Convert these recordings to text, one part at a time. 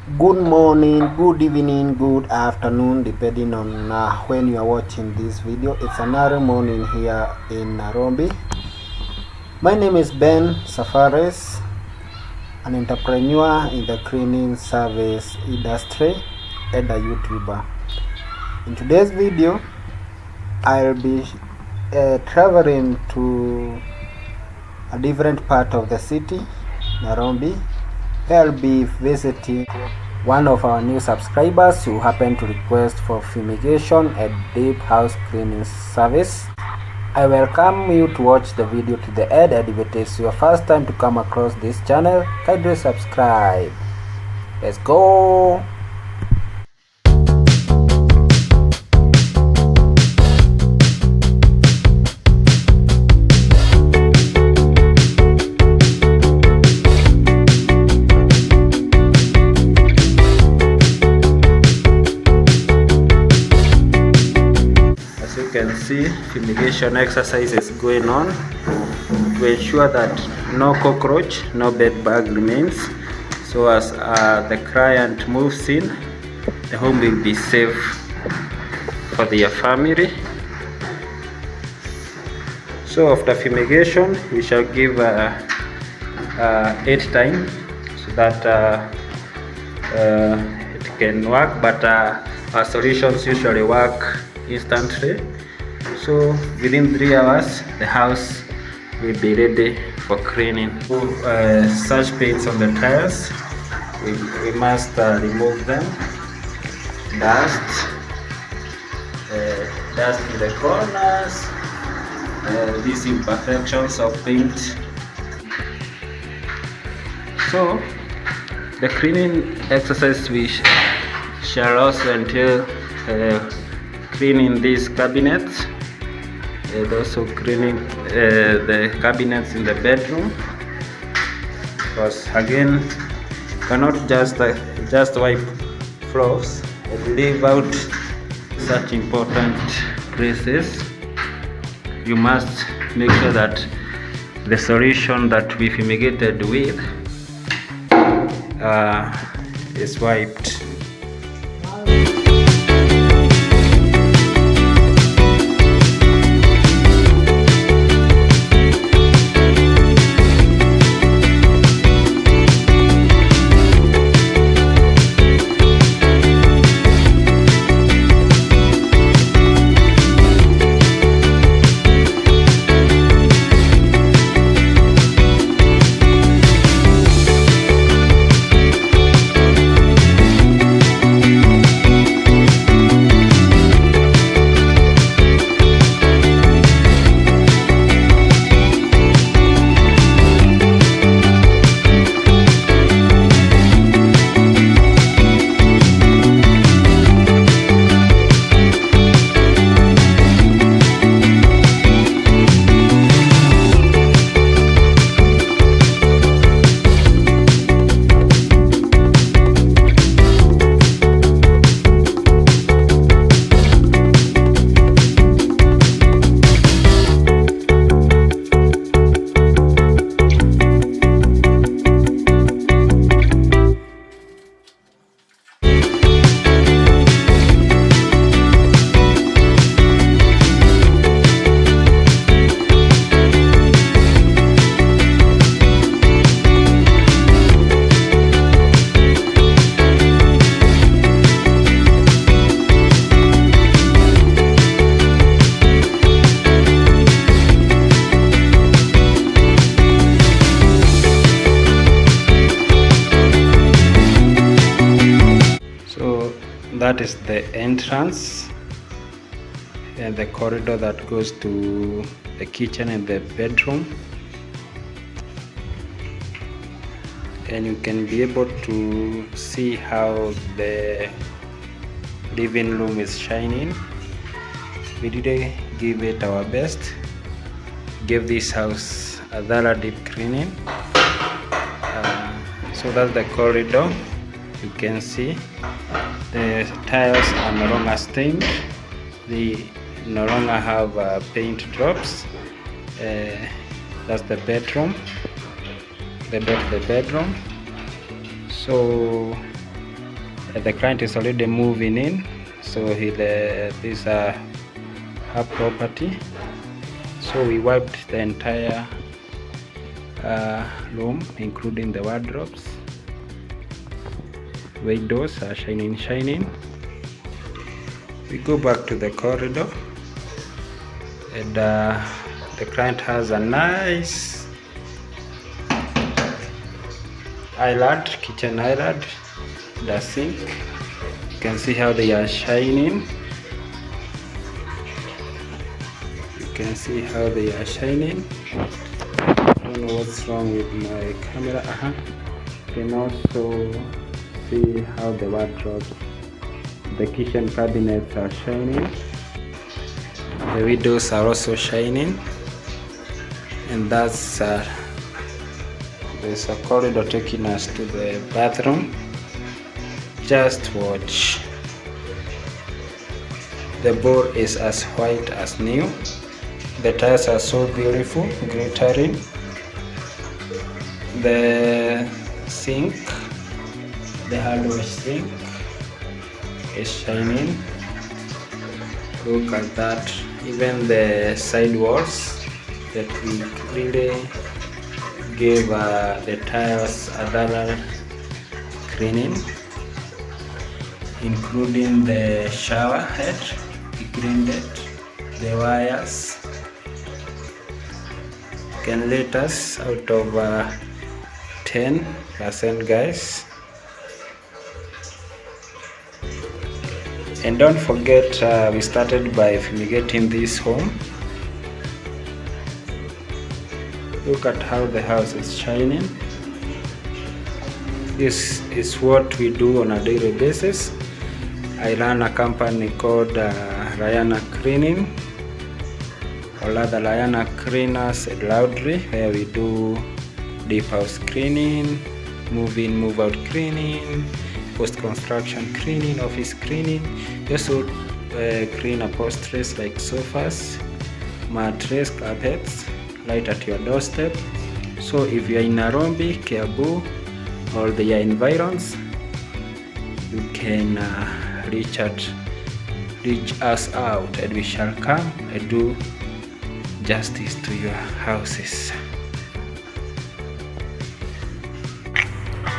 Good morning, good evening, good afternoon, depending on when you are watching this video. It's another morning here in Nairobi. My name is Ben Safaris, an entrepreneur in the cleaning service industry and a YouTuber. In today's video, I'll be traveling to a different part of the city, Nairobi. I'll be visiting one of our new subscribers who happened to request for fumigation and deep house cleaning service. I welcome you to watch the video to the end, and if it is your first time to come across this channel, kindly subscribe. Let's go! You can see fumigation exercise is going on to ensure that no cockroach, no bed bug remains, so as the client moves in, the home will be safe for their family. So after fumigation, we shall give 8 times so that it can work, but our solutions usually work instantly. So within 3 hours the house will be ready for cleaning. Such paints on the tiles, we must remove them. Dust in the corners, these imperfections of paint. So the cleaning exercise we shall also entail cleaning these cabinets and also cleaning the cabinets in the bedroom, because again cannot just wipe floors and leave out such important places. You must make sure that the solution that we fumigated with is wiped. That is the entrance and the corridor that goes to the kitchen and the bedroom, and you can be able to see how the living room is shining. We did give it our best, give this house a thorough deep cleaning. So that's the corridor. You can see the tiles are no longer stained, they no longer have paint drops. That's the bedroom, the door to the bedroom. So The client is already moving in, so these are her property. So we wiped the entire room, including the wardrobes. Windows are shining. We go back to the corridor, and the client has a nice island, kitchen island, the sink. You can see how they are shining. I don't know what's wrong with my camera. You can also see how the wardrobe, the kitchen cabinets are shining. The windows are also shining, and that's there's a corridor taking us to the bathroom. Just watch. The bowl is as white as new. The tiles are so beautiful, glittering. The sink, the hard wash sink, is shining. Look at that. Even the side walls that we really gave the tiles a thorough cleaning, including the shower head. We cleaned it, the wires. Can rate us out of 10%, guys. And don't forget, we started by fumigating this home. Look at how the house is shining. This is what we do on a daily basis. I run a company called Rihanna Cleaning, or rather Rihanna Cleaners and Laundry, where we do deep house cleaning, move in, move out cleaning, post-construction cleaning, office cleaning. We also clean upholsteries like sofas, mattress, carpets, right at your doorstep. So if you are in Nairobi, Kiambu, or the environs, you can reach us out, and we shall come and do justice to your houses.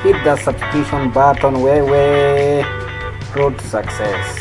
Hit the subscription button. Road to success.